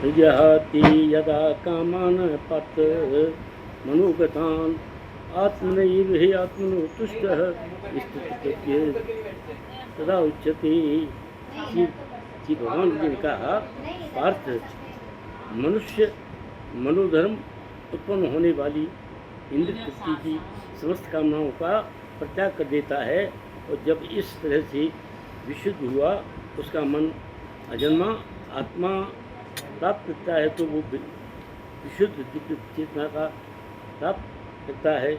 जहाति यदा कामान पत मनोगतान आत्मनैव हि आत्मनो तुष्टः स्थितिप्रत्यय तदा उच्यते। श्री भगवान जी ने कहा, पार्थ, मनुष्य मनोधर्म उत्पन्न होने वाली इंद्र तृप्ति की समस्त कामनाओं का परित्याग कर देता है, और जब इस तरह से विशुद्ध हुआ उसका मन अजन्मा आत्मा प्राप्त करता है तो वो विशुद्ध दिव्य चेतना का प्राप्त करता है।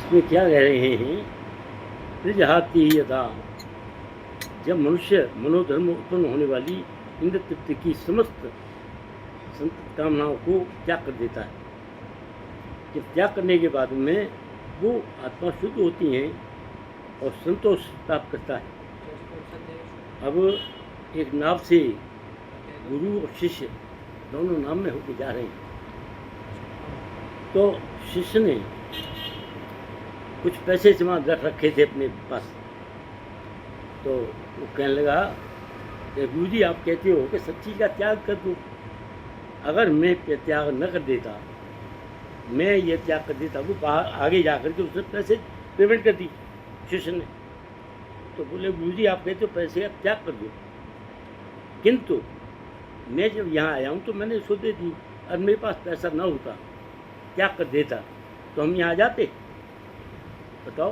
इसमें क्या कह रहे हैं? त्रिजहाति यदा, जब मनुष्य मनोधर्म उत्पन्न होने वाली इंद्र तृप्ति की समस्त कामनाओं को त्याग कर देता है, जब त्याग करने के बाद में वो आत्मा शुद्ध होती हैं और संतोष प्राप्त करता है। अब एक नाव से गुरु और शिष्य दोनों नाव में होकर जा रहे हैं, तो शिष्य ने कुछ पैसे जमा रखे थे अपने पास, तो वो कहने लगा कि गुरु जी, आप कहते हो कि सब चीज़ का त्याग कर दूँ, अगर मैं त्याग न कर देता, मैं ये त्याग कर देता, वो बाहर आगे जा कर के उसने पैसे पेमेंट कर दी शिष्य ने। तो बोले, गुरु जी आप कहते हो पैसे का त्याग कर दो, किंतु मैं जब यहाँ आया हूँ तो मैंने उसको दे दी, और मेरे पास पैसा न होता, त्याग कर देता, तो हम यहाँ जाते? बताओ,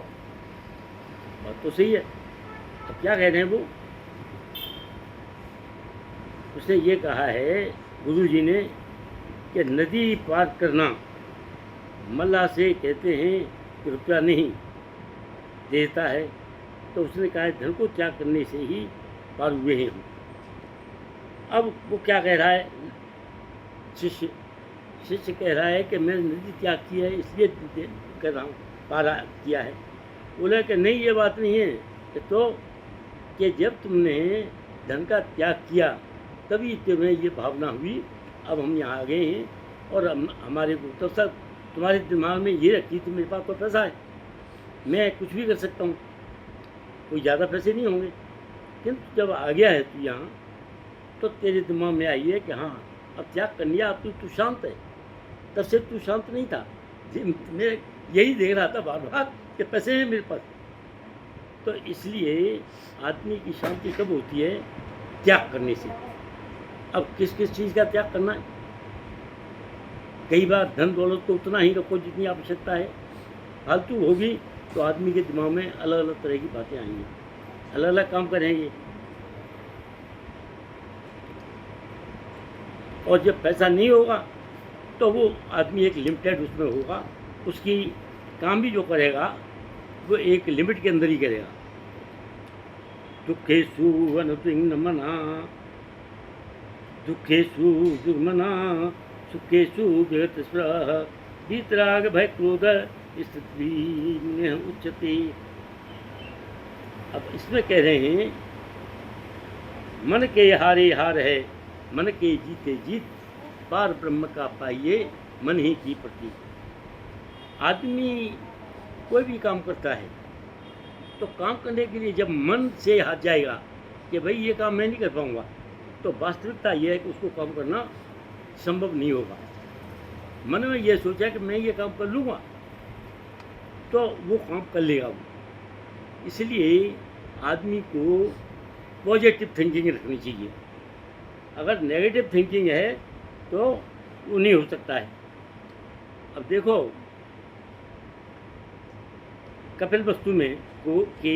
बात तो सही है। अब क्या कह रहे हैं वो? उसने ये कहा है गुरु जी ने कि नदी पार करना मल्लाह से कहते हैं कि रुपया नहीं देता है, तो उसने कहा धन को त्याग करने से ही पार हुए हैं हम। अब वो क्या कह रहा है? शिष्य कह रहा है कि मैंने नदी त्याग की है इसलिए कर रहा हूँ, पारा किया है। बोला कि नहीं, ये बात नहीं है कि तो कि जब तुमने धन का त्याग किया तभी तुम्हें ये भावना हुई, अब हम यहाँ आ गए हैं और हमारे को तो सब तुम्हारे दिमाग में ये रखी थी मेरे पास तो पैसा है, मैं कुछ भी कर सकता हूँ, कोई ज़्यादा पैसे नहीं होंगे। किंतु जब आ गया है तू यहाँ, तो तेरे दिमाग में आई है कि हाँ अब त्याग कर लिया, अब तू शांत है। तब से तू शांत नहीं था, मैं यही देख रहा था बार बार कि पैसे हैं मेरे पास। तो इसलिए आदमी की शांति कब होती है? त्याग करने से। अब किस किस चीज़ का त्याग करना है? कई बार धन दौलत तो उतना ही रखो जितनी आवश्यकता है, फालतू होगी तो आदमी के दिमाग में अलग अलग तरह की बातें आएंगी, अलग अलग काम करेंगे। और जब पैसा नहीं होगा तो वो आदमी एक लिमिटेड उसमें होगा, उसकी काम भी जो करेगा वो एक लिमिट के अंदर ही करेगा। दुखेषु अनुद्विग्नमना, दुखेषु दुर्मना, सुखेषु विगतस्पृहः, वीतराग भय क्रोध स्थितिः उच्यते। अब इसमें कह रहे हैं मन के हारे हार है, मन के जीते जीत, पार ब्रह्म का पाइए मन ही की प्रतीक। आदमी कोई भी काम करता है तो काम करने के लिए जब मन से हाथ जाएगा कि भाई ये काम मैं नहीं कर पाऊँगा, तो वास्तविकता ये है कि उसको काम करना संभव नहीं होगा। मन में ये सोचा कि मैं ये काम कर लूँगा तो वो काम कर लेगा वो। इसलिए आदमी को पॉजिटिव थिंकिंग रखनी चाहिए। अगर नेगेटिव थिंकिंग है तो वो नहीं हो सकता है। अब देखो, कपिलवस्तु में को के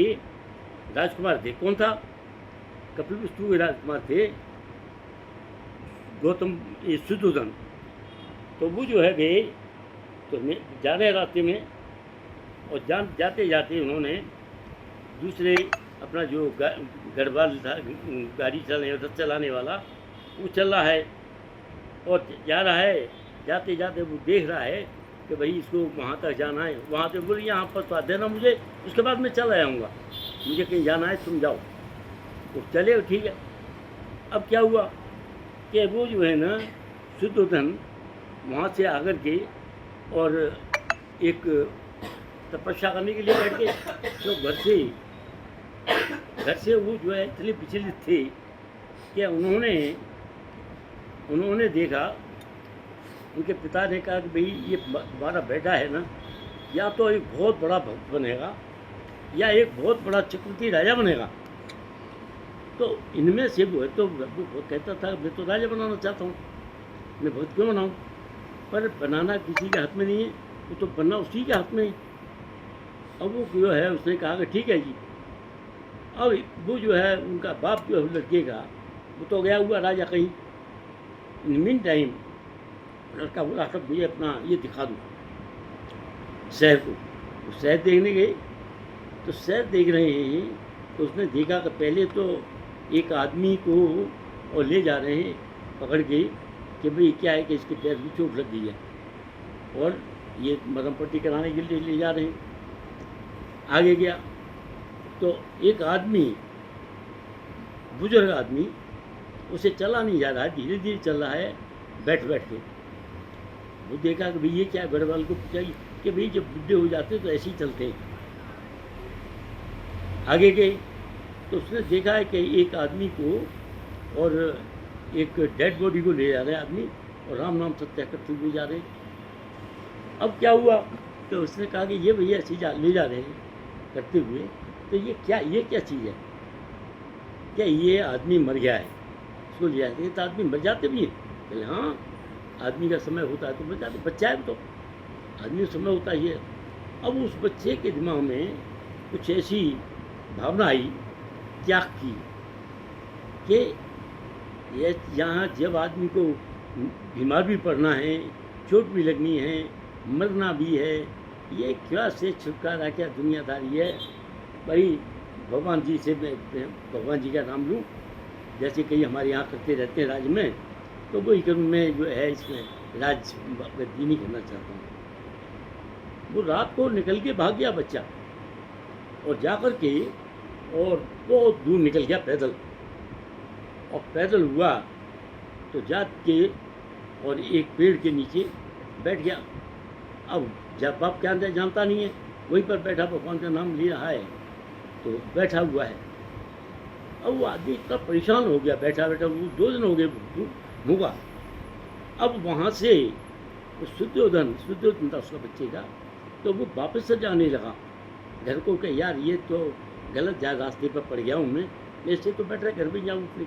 राजकुमार थे, कौन था? कपिलवस्तु के राजकुमार थे गौतम शुद्धोधन। तो वो जो है गए तो जा रहे रास्ते में, और जाते जाते उन्होंने दूसरे अपना जो गढ़वाल था, गाड़ी चलाने वाला, वो चल रहा है और जा रहा है जाते जाते वो देख रहा है कि भाई इसको वहाँ तक जाना है, वहाँ से बोले यहाँ पर तो देना मुझे, उसके बाद मैं चला आऊँगा, मुझे कहीं जाना है, तुम जाओ। तो चले, ठीक है। अब क्या हुआ कि वो जो है ना शुद्धोधन वहाँ से आकर के और एक तपस्या करने के लिए बैठ गए। तो घर से वो जो है इतने विचलित थे कि उन्होंने देखा, उनके पिता ने कहा कि भाई ये हमारा बेटा है ना, या तो एक बहुत बड़ा भक्त बनेगा या एक बहुत बड़ा चक्रवर्ती राजा बनेगा। तो इनमें से वो है तो वो कहता था मैं तो राजा बनाना चाहता हूँ, मैं भक्त क्यों बनाऊँ, पर बनाना किसी के हाथ में नहीं है, वो तो बनना उसी के हाथ में है। अब वो जो है उसने कहा कि ठीक है जी। अब वो जो है उनका बाप जो है लड़के का, वो तो गया हुआ राजा कहीं। इन मीन टाइम लड़का बोला सब मुझे अपना ये दिखा दूँ शहर को। तो शहर देखने गए, तो शहर देख रहे हैं तो उसने देखा कि पहले तो एक आदमी को और ले जा रहे हैं पकड़ के कि भाई क्या है कि इसके पैर में चोट लग गई है और ये मरहम पट्टी कराने के लिए ले जा रहे हैं। आगे गया तो एक आदमी, बुजुर्ग आदमी, उसे चला नहीं जा रहा है, धीरे धीरे चल रहा है बैठ बैठ के। वो देखा कि भाई ये क्या, घर वाले को पूछा कि भाई जब बुढ़े हो जाते तो ऐसे ही चलते हैं। आगे गए तो उसने देखा है कि एक आदमी को और एक डेड बॉडी को ले जा रहे हैं आदमी, और राम नाम सत्या करते हुए जा रहे हैं। अब क्या हुआ तो उसने कहा कि ये भैया ऐसे ले जा रहे हैं करते हुए, तो ये क्या चीज़ है, क्या ये आदमी मर गया है, उसको ले जाते हैं। तो आदमी मर जाते भी हैं, बोले हाँ आदमी का समय होता है तो मर जाते, बच्चा है तो आदमी का समय होता ही है। अब उस बच्चे के दिमाग में कुछ ऐसी भावना आई त्याग की कि ये यहाँ जब आदमी को बीमार भी पड़ना है, चोट भी लगनी है, मरना भी है, ये क्या से छुटकारा, क्या दुनियादारी है भाई। भगवान जी से मैं भगवान जी का नाम लूँ, जैसे कई हमारे यहाँ करते रहते हैं राज्य में, तो वही करूँ मैं जो है इसमें राज नहीं करना चाहता हूँ। वो रात को निकल के भाग गया बच्चा और जा कर के और बहुत दूर निकल गया पैदल, और पैदल हुआ तो जा के और एक पेड़ के नीचे बैठ गया। अब जब बाप क्या जानता नहीं है, वहीं पर बैठा भगवान का नाम ले रहा है तो बैठा हुआ है। अब वो आदमी इतना परेशान हो गया, बैठा बैठा वो 2 दिन हो गए भूखा। अब वहाँ से शुद्धोधन था उसका बच्चे का, तो वो वापस से जाने लगा घर को कि यार ये तो गलत जा रास्ते पर पड़ गया हूँ मैं इससे तो बेटर है घर पे जाऊँ। फिर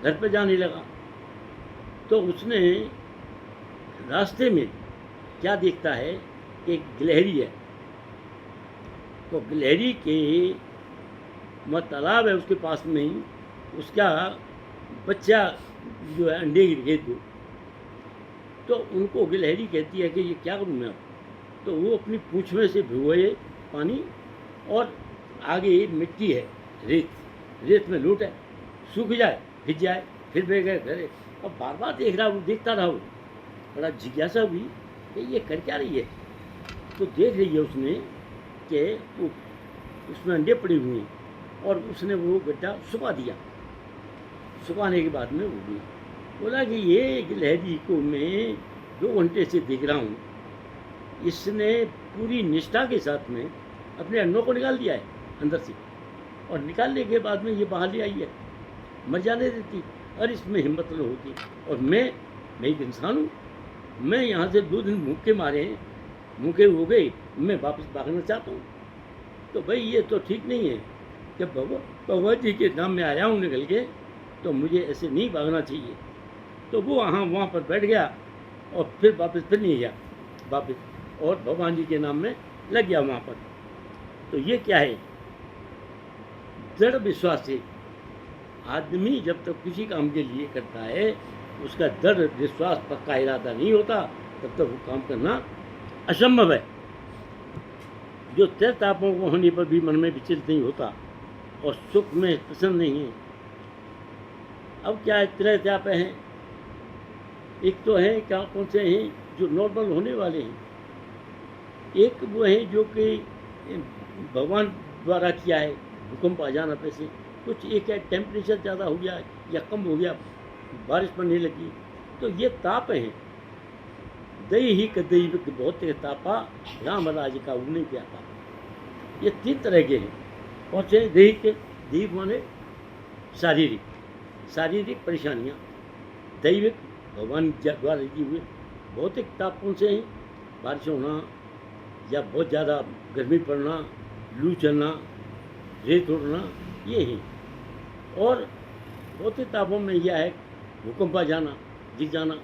घर पे जाने लगा तो उसने रास्ते में क्या देखता है कि एक गिलहरी है, तो गिलहरी के तालाब है उसके पास में ही, उसका बच्चा जो है अंडे गिर गए तो उनको गिलहरी कहती है कि ये क्या करूँ मैं। तो वो अपनी पूँछ में से भिगोए पानी, और आगे मिट्टी है, रेत में लूट है, सूख जाए भिज जाए, फिर वे गए घरे। और बार बार देखता रहा वो, बड़ा जिज्ञासा हुई कि ये कर क्या रही है। तो देख रही है उसने कि उसमें अंडे पड़े हुए हैं, और उसने वो गड्ढा सुखा दिया। सुखाने के बाद में वो भी बोला कि ये गिलहरी को मैं 2 घंटे से देख रहा हूँ, इसने पूरी निष्ठा के साथ में अपने अंडों को निकाल दिया है अंदर से, और निकालने के बाद में ये बाहर ले आई है, मर जाने देती, और इसमें हिम्मत न होती। और मैं एक इंसान हूँ, मैं यहाँ से 2 दिन भूखे मारे हैं, भूखे हो गए, मैं वापस भागना चाहता हूँ। तो भाई ये तो ठीक नहीं है कि भगवान जी के नाम में आया हूँ निकल के, तो मुझे ऐसे नहीं भागना चाहिए। तो वो वहाँ पर बैठ गया और फिर वापस नहीं गया वापस, और भगवान जी के नाम में लग गया वहाँ पर। तो ये क्या है, दृढ़ विश्वास से आदमी जब तक किसी काम के लिए करता है, उसका दृढ़ विश्वास पक्का इरादा नहीं होता, तब तक वो काम करना असंभव है। जो तय तापों को होने पर भी मन में विचलित नहीं होता और सुख में प्रसन्न नहीं है। अब क्या है, त्रय त्याप हैं, एक तो है क्या कौन से हैं जो नॉर्मल होने वाले हैं, एक वो हैं जो कि भगवान द्वारा किया है, भूकंप आ जाना पे से कुछ, एक है टेम्परेचर ज़्यादा हो गया या कम हो गया, बारिश पड़ने लगी, तो ये ताप हैं। दैहिक दैविक भौतिक तापा राम राज का उन्नी व्यापा, ये 3 तरह के हैं। कौन से? दैहिक माने शारीरिक परेशानियाँ, दैविक भगवान द्वारा दिए हुए, भौतिक ताप कौन से हैं? बारिश होना या बहुत ज़्यादा गर्मी पड़ना, लू चलना, रेत उड़ना, ये हैं। और भौतिक तापों में यह है भूकंप आ जाना, गिर जाना,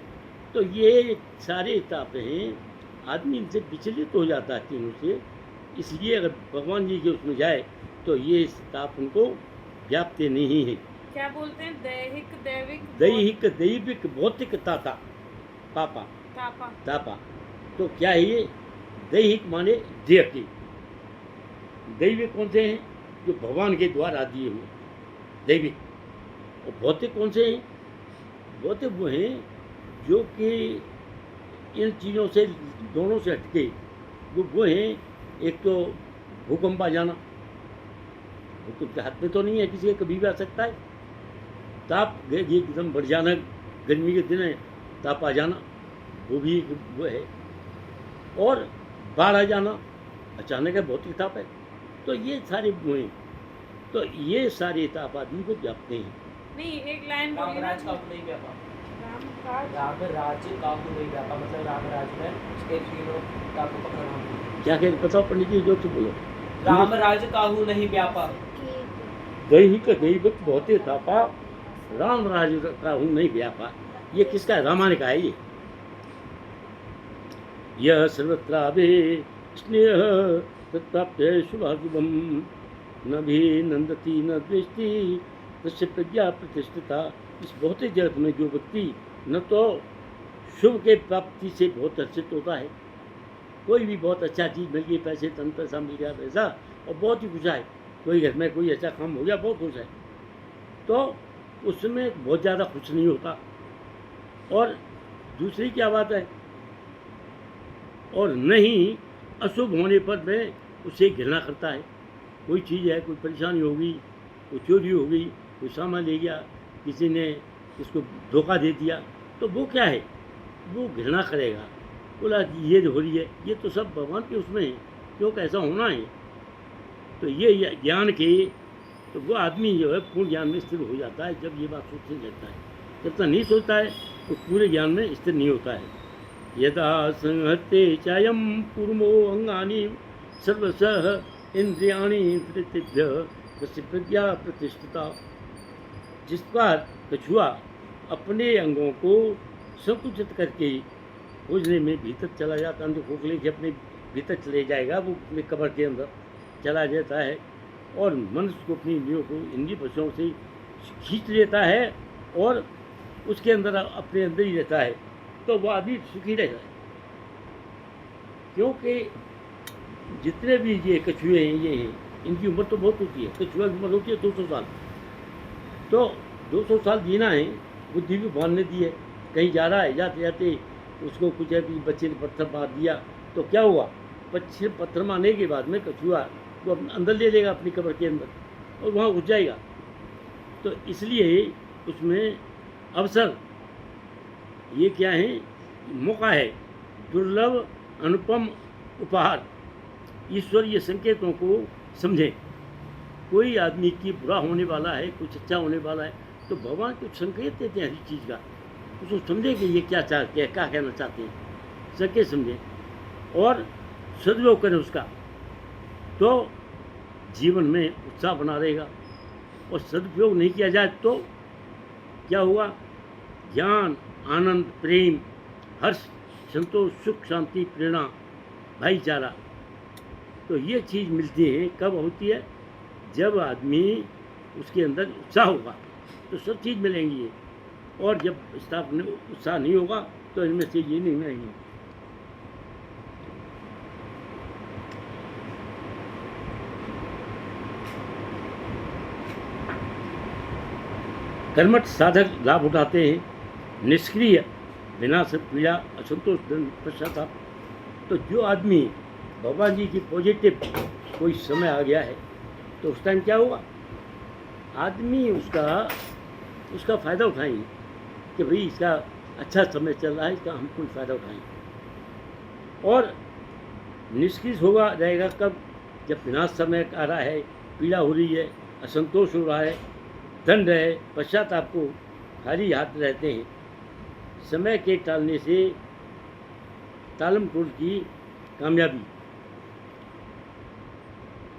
तो ये सारे ताप हैं। आदमी इनसे विचलित हो जाता है तीनों से, इसलिए अगर भगवान जी के उसमें जाए तो ये ताप उनको व्याप्त नहीं है। क्या बोलते हैं? दैहिक दैविक भौतिक ताता पापा तापा, तो क्या है ये? दैहिक माने देह की, दैविक कौन से हैं? जो भगवान के द्वारा दिए हुए दैविक। और भौतिक कौन से हैं? भौतिक वो हैं जो कि इन चीज़ों से दोनों से हटके, वो हैं एक तो भूकंप आ जाना, भूकंप के हाथ में तो नहीं है किसी के, कभी भी आ सकता है। ताप ये एकदम बढ़ जाना, गर्मी के दिन है ताप आ जाना, वो भी वो है। और बाढ़ आ जाना अचानक है, भौतिक ताप है। तो ये सारे वो हैं, तो ये सारे ताप आदमी को व्याप्त हैं। नहीं, एक लाइन बोलिए ना। रामराज का नहीं व्यापा, रामराज काहू नहीं व्यापा, मतलब रामराज में एक तीनों का को पकड़ना। क्या कह बताओ पंडित जी, जो तो बोलो। रामराज काहू नहीं व्यापा, दैहिक दैविक भौतिक तापा राम राज का हूँ नहीं व्यापा, ये किसका है? रामायण का है ये। यह सर्वत्रावे स्नेह तत्प्राप्य शुभाशुभम न भी नंदती न द्वेष्टि तस्य प्रज्ञा प्रतिष्ठिता। इस भौतिक जगत में जो व्यक्ति न तो शुभ के प्राप्ति से बहुत हर्षित होता है, कोई भी बहुत अच्छा चीज़ मिल गई, पैसे धन पैसा मिल गया पैसा, और बहुत ही खुश है, कोई घर में कोई अच्छा काम हो गया बहुत खुश है, तो उसमें बहुत ज़्यादा खुश नहीं होता। और दूसरी क्या बात है? और नहीं अशुभ होने पर में उसे घृणा करता है। कोई चीज़ है, कोई परेशानी होगी, कोई चोरी हो गई, कोई सामान ले गया, किसी ने इसको धोखा दे दिया, तो वो क्या है? वो घृणा करेगा, बोला ये हो रही है, ये तो सब भगवान के उसमें है, क्यों कैसा होना है। तो ये ज्ञान के, तो वो आदमी जो है पूर्ण ज्ञान में स्थिर हो जाता है जब ये बात सोचने लगता है। जब तक नहीं सोचता है तो पूरे ज्ञान में स्थिर नहीं होता है। यदा संहते चायम पूर्वो अंगानी सर्वशः इंद्रियाणी प्रतिभ्य तस्य प्रज्ञा प्रतिष्ठिता। जिस पर कछुआ अपने अंगों को संकुचित करके खोजने में भीतर चला जाता है, तो खोखले के अपने भीतर चले जाएगा, वो अपने कब्र के अंदर चला जाता है और मनुष्य को अपनी इंद्रियों को इंद्रिय पशुओं से खींच लेता है और उसके अंदर अपने अंदर ही रहता है, तो वह आदमी सुखी रहता है। क्योंकि जितने भी ये कछुए हैं, ये हैं, इनकी उम्र तो बहुत होती है। कछुआ की उम्र होती है 200 साल, तो 200 साल जीना है, बुद्धि भी भगवान ने दी है। कहीं जा रहा है, जाते जाते उसको कुछ है कि बच्चे ने पत्थर मार दिया, तो क्या हुआ? पत्थर मारने के बाद में कछुआ वो अंदर ले लेगा अपनी कब्र के अंदर और वहाँ घुस जाएगा। तो इसलिए उसमें अवसर ये क्या है? मौका है, दुर्लभ अनुपम उपहार। ईश्वरीय संकेतों को समझें। कोई आदमी की बुरा होने वाला है, कुछ अच्छा होने वाला है, तो भगवान कुछ संकेत देते हैं हर चीज़ का, उसको समझे कि ये क्या चाहते हैं, क्या कहना चाहते हैं, संकेत समझें और सदुपयोग करें उसका, तो जीवन में उत्साह बना रहेगा। और सदुपयोग नहीं किया जाए तो क्या हुआ? ज्ञान, आनंद, प्रेम, हर्ष, संतोष, सुख, शांति, प्रेरणा, भाईचारा, तो ये चीज़ मिलती है। कब होती है? जब आदमी उसके अंदर उत्साह होगा तो सब चीज़ मिलेंगी, और जब उत्साह नहीं होगा तो इनमें से ये नहीं मिलेंगी। कर्मठ साधक लाभ उठाते हैं, निष्क्रिय विनाश, पीड़ा, असंतोष, दंड, पश्चाताप। तो जो आदमी भगवान जी की पॉजिटिव कोई समय आ गया है तो उस टाइम क्या होगा, आदमी उसका फ़ायदा उठाएंगे कि भाई इसका अच्छा समय चल रहा है, इसका हम कोई फ़ायदा उठाएंगे। और निष्क्रिय होगा रहेगा कब, जब विनाश समय आ रहा है, पीड़ा हो रही है, असंतोष हो रहा है, दंड है, पश्चाताप को खाली हाथ रहते हैं। समय के टालने से तालम टोल की कामयाबी।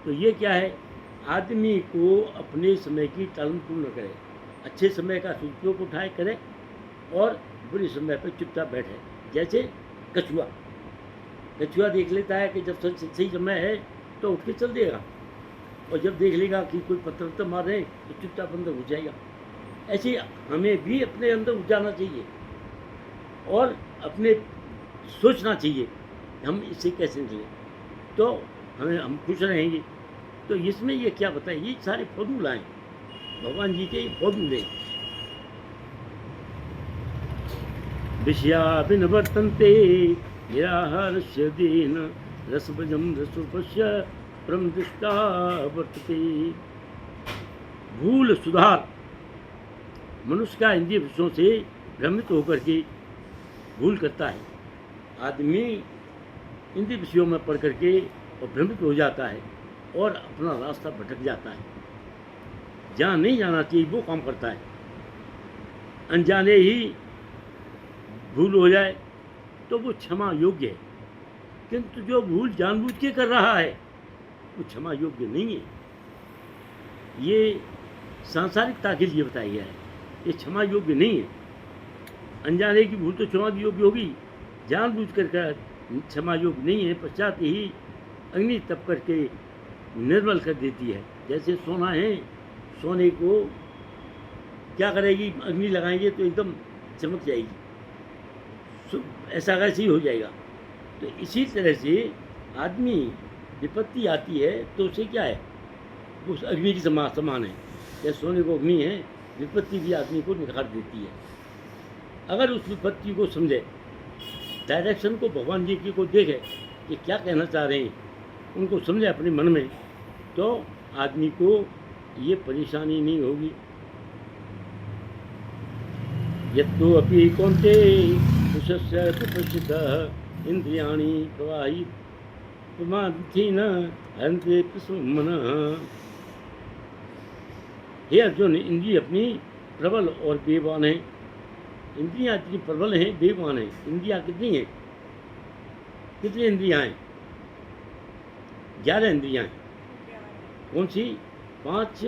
तो ये क्या है, आदमी को अपने समय की टालम टोल न करे, अच्छे समय का सदुपयोग उठाए करे और बुरे समय पर चुपचाप बैठे। जैसे कछुआ देख लेता है कि जब सही समय है तो उठ के चल देगा, और जब देख लेगा कि कोई पत्थर मार रहे तो चुपचाप अंदर घुस जाएगा। ऐसे हमें भी अपने अंदर घुस जाना चाहिए और अपने सोचना चाहिए हम इससे कैसे निकलें तो हम खुश रहेंगे। तो इसमें ये क्या बताएं, ये सारे फॉर्मूला हैं भगवान जी के फॉर्मूले। विषया विनवर्तन्ते निराहारस्य दीन रसभजं रसोपस्य परम दृष्टा वर्तते। भूल सुधार, मनुष्य का इंद्रिय विषयों से भ्रमित होकर के भूल करता है। आदमी इंद्रिय विषयों में पढ़ करके और भ्रमित हो जाता है और अपना रास्ता भटक जाता है। जहाँ नहीं जाना चाहिए वो काम करता है, अनजाने ही भूल हो जाए तो वो क्षमा योग्य है, किंतु जो भूल जानबूझ के कर रहा है वो क्षमा योग्य नहीं है। ये सांसारिकता के लिए बताया गया है, ये क्षमा योग्य नहीं है। अनजाने की भूल तो क्षमा योग्य होगी, जानबूझ कर क्षमा योग्य नहीं है। पश्चात ही अग्नि तप करके निर्मल कर देती है। जैसे सोना है, सोने को क्या करेगी, अग्नि लगाएंगे तो एकदम चमक जाएगी, ऐसा वैसे ही हो जाएगा। तो इसी तरह से आदमी विपत्ति आती है तो उसे क्या है, उस अग्नि की समान है। जैसे सोने को अग्नि है, विपत्ति भी आदमी को निखार देती है। अगर उस विपत्ति को समझे, डायरेक्शन को भगवान जी की को देखे कि क्या कहना चाह रहे हैं, उनको समझे अपने मन में, तो आदमी को ये परेशानी नहीं होगी। यत्तो अपि कौन्ते कुशस्य कुपश्चितः इंद्रियाणि प्रवाहि प्रमाथि न हरन्ते मनः। हे अर्जुन, इंद्रिय अपनी प्रबल और बेईमान है। इंद्रियां इतनी प्रबल हैं, बेईमान हैं। इंद्रियां कितनी हैं, कितनी इंद्रियां हैं? 11 इंद्रियां हैं। कौन सी? 5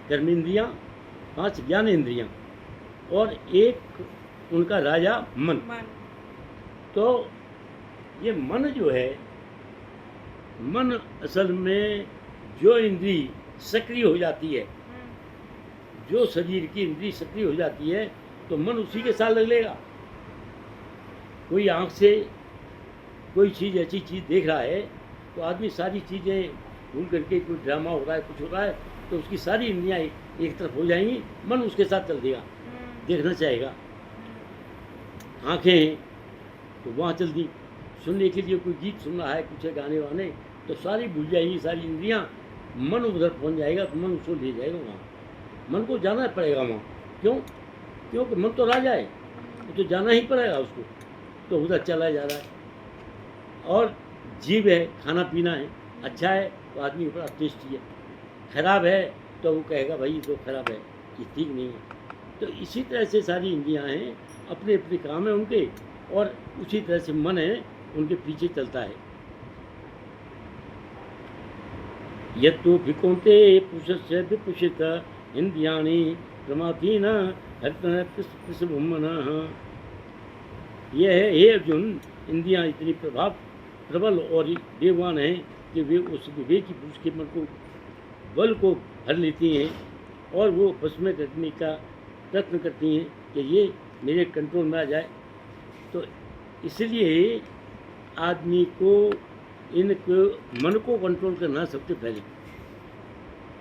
कर्मेंद्रियां, 5 ज्ञानेंद्रियां और एक उनका राजा मन। तो ये मन जो है, मन असल में जो इंद्री सक्रिय हो जाती है, जो शरीर की इंद्री सक्रिय हो जाती है तो मन उसी के साथ लग लेगा। कोई आँख से कोई चीज़ ऐसी चीज़ देख रहा है तो आदमी सारी चीज़ें भूल करके, कोई ड्रामा हो रहा है, कुछ हो रहा है तो उसकी सारी इंद्रियाँ एक तरफ हो जाएंगी, मन उसके साथ चल देगा, देखना चाहेगा। आँखें हैं तो वहाँ चल दी, सुनने के लिए कोई गीत सुन रहा है, कुछ है गाने वाने, तो सारी भूल जाएगी सारी इंद्रियाँ, मन उधर पहुँच जाएगा तो मन उसको ले जाएगा वहाँ। मन को जाना पड़ेगा वहाँ। क्यों? क्योंकि मन तो राजा है, तो जाना ही पड़ेगा उसको, तो उधर चला जा रहा है। और जीव है, खाना पीना है, अच्छा है तो आदमी बड़ा टेस्टी है, खराब है तो वो कहेगा भाई ये तो खराब है, ये ठीक नहीं है। तो इसी तरह से सारी इंद्रियां हैं, अपने अपने काम है उनके, और उसी तरह से मन है उनके पीछे चलता है। यत्तु भिकोन्ते पुरुषस्य विपुषित इंद्रियाणि प्रमाथीन हरतनः। यह है, हे अर्जुन, इंद्रियां इतनी प्रबल और बेईमान हैं कि वे उस विवेकी पुरुष के मन को, बल को हर लेती हैं और वो बस में करने का प्रयत्न करती हैं कि ये मेरे कंट्रोल में आ जाए। तो इसलिए आदमी को इनको मन को कंट्रोल करना सबसे पहले।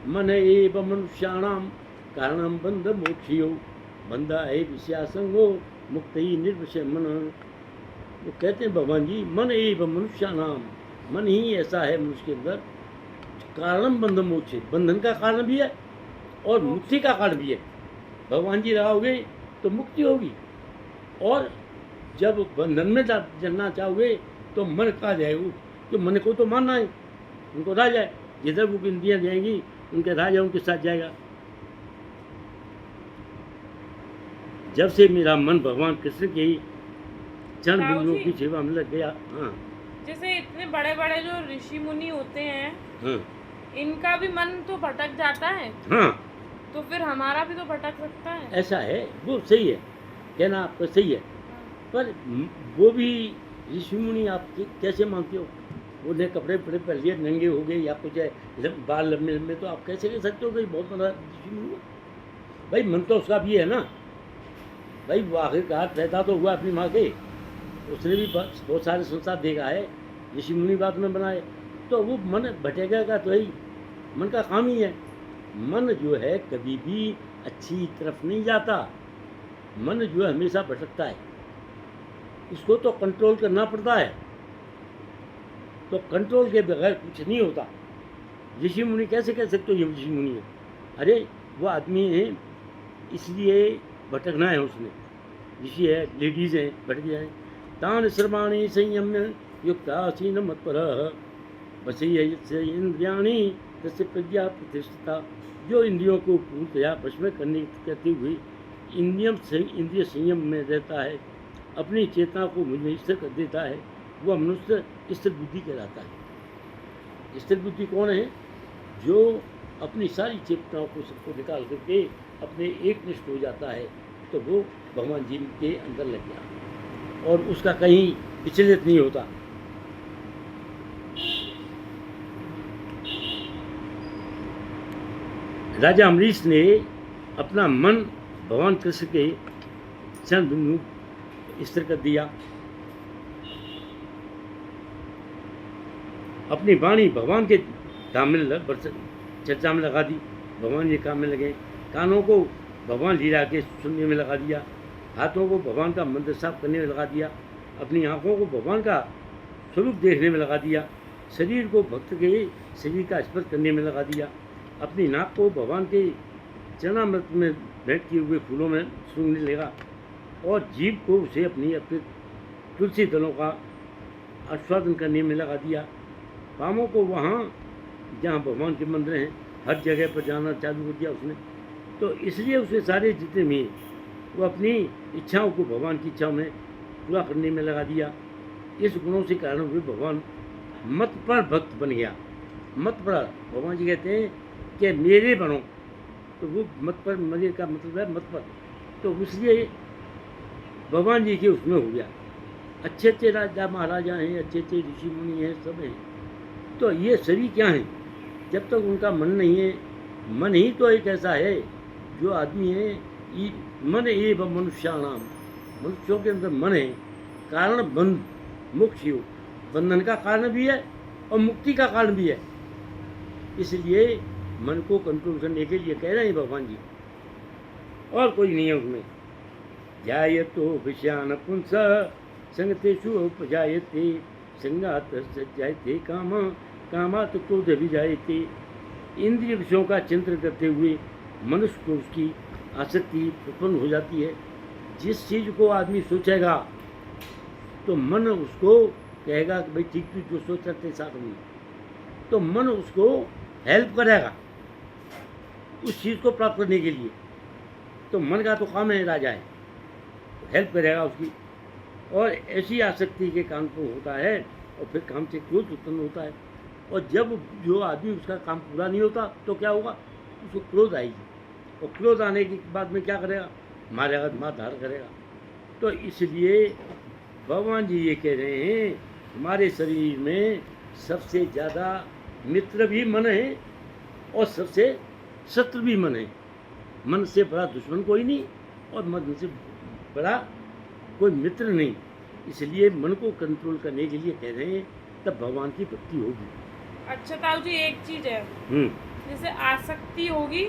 मन एव मनुष्याणाम कारणम बंध मोक्षियो बंधा है विषयासंगो मुक्त ही निर्विषय मन। वो कहते हैं भगवान जी, मन एव मनुष्य नाम, मन ही ऐसा है मनुष्य के अंदर, कारण बंधन मोक्ष, बंधन का कारण भी है और मुक्ति का कारण भी है। भगवान जी लगाओगे तो मुक्ति होगी, और जब बंधन में चलना चाहोगे तो मन कहाँ जाएगा? तो मन को तो मानना है, उनको राजा है, जिधर वो इंद्रियाँ जाएंगी उनके राजा उनके साथ जाएगा। जब से मेरा मन भगवान कृष्ण के चरण बिंदुओं की सेवा में लग गया। हाँ, जैसे इतने बड़े बड़े जो ऋषि मुनि होते हैं, हाँ, इनका भी मन तो भटक जाता है, हाँ, तो फिर हमारा भी तो भटक सकता है। ऐसा है, वो सही है, कहना आपका सही है, पर वो भी ऋषि मुनि आप कैसे मानते हो? उन्हें कपड़े वपड़े पहन लिए, नंगे हो गए या कुछ है, बाल लंबे लंबे, तो आप कैसे कह सकते हो कि बहुत बड़ा ऋषि मुनि है? भाई मन तो उसका भी है ना भाई, वो आखिरकार पैदा तो हुआ अपनी माँ के, उसने भी बहुत सारे संसार देखा है, ऋषि मुनि बात में बनाए, तो वो मन भटेगा का तो ही मन का काम ही है। मन जो है कभी भी अच्छी तरफ नहीं जाता, मन जो है हमेशा भटकता है, इसको तो कंट्रोल करना पड़ता है, तो कंट्रोल के बगैर कुछ नहीं होता। ऋषि मुनि कैसे कह सकते हो ये ऋषि मुनि है? अरे वो आदमी है इसलिए भटकना है उसने, ऋषि है, लेडीज हैं, भटक जाए। तान सर्वाणी संयम्य युक्तासीन मत्परः वशीयस्य इंद्रियाणि तस्य प्रज्ञा प्रतिष्ठिता। जो इंद्रियों को पूर्णतया वश में करते हुए इंद्रिय संयम में रहता है, अपनी चेतना को मुझ में स्थिर कर देता है, वह मनुष्य स्थिर बुद्धि कहलाता है। स्थिर बुद्धि कौन है? जो अपनी सारी चेतनाओं को सबको निकाल करके अपने एक निष्ठ हो जाता है, तो वो भगवान जी के अंदर लग गया और उसका कहीं विचलित नहीं होता। राजा अमरीश ने अपना मन भगवान कृष्ण के चरण बिंदु स्थिर कर दिया, अपनी वाणी भगवान के धाम में चर्चा में लगा दी, भगवान जी काम में लगे, कानों को भगवान लीला के सुनने में लगा दिया, हाथों को भगवान का मंदिर साफ करने में लगा दिया, अपनी आँखों को भगवान का स्वरूप देखने में लगा दिया, शरीर को भक्त के शरीर का स्पर्श करने में लगा दिया, अपनी नाक को भगवान के चरणामृत में भेंट किए हुए फूलों में सूंघने लगा, और जीभ को उसे अपनी तुलसी दलों का आस्वादन करने में लगा दिया। पाँवों को वहाँ जहाँ भगवान के मंदिर हैं हर जगह पर जाना चालू कर दिया उसने। तो इसलिए उसे सारे जितने भी वो अपनी इच्छाओं को भगवान की इच्छाओं में पूरा करने में लगा दिया। इस गुणों से कारण हुए भगवान मत पर भक्त बन गया। मत पर भगवान जी कहते हैं कि मेरे बनो, तो वो मत पर, मेरे का मतलब है मत पर, तो इसलिए भगवान जी के उसमें हो गया। अच्छे अच्छे राजा महाराजा हैं, अच्छे अच्छे ऋषि मुनि हैं, सब हैं, तो ये सभी क्या हैं? जब तक उनका मन नहीं है, मन ही तो एक ऐसा है जो आदमी है, मन एव मनुष्याणाम, मनुष्यों के अंदर मन है, कारण बंध मोक्ष हो, बंधन का कारण भी है और मुक्ति का कारण भी है। इसलिए मन को कंट्रोल करने के लिए कह रहे हैं भगवान जी, और कोई नहीं है उसमें। जायतो विषयान पुंस संगतेषु उपजायते, संगात सज्जायते काम, कामात क्रोध विजायते। इंद्रिय विषयों का चिंतन करते हुए मनुष्य को उसकी आसक्ति उत्पन्न हो जाती है। जिस चीज़ को आदमी सोचेगा तो मन उसको कहेगा कि भाई ठीक तू जो सोच रहे साथ में, तो मन उसको हेल्प करेगा उस चीज़ को प्राप्त करने के लिए। तो मन का तो काम है, राजा है, हेल्प करेगा उसकी। और ऐसी आसक्ति के कारण को होता है और फिर काम से क्रोध उत्पन्न होता है, और जब जो आदमी उसका काम पूरा नहीं होता तो क्या होगा? उसको क्रोध आएगी, और क्रोध आने के बाद में क्या करेगा? मारेगा, मार धार करेगा। तो इसलिए भगवान जी ये कह रहे हैं हमारे शरीर में सबसे ज़्यादा मित्र भी मन है और सबसे शत्रु भी मन है। मन से बड़ा दुश्मन कोई नहीं और मन से बड़ा कोई मित्र नहीं। इसलिए मन को कंट्रोल करने के लिए कह रहे हैं, तब भगवान की भक्ति होगी। अच्छा ताऊ जी, एक चीज़ है, जैसे आसक्ति होगी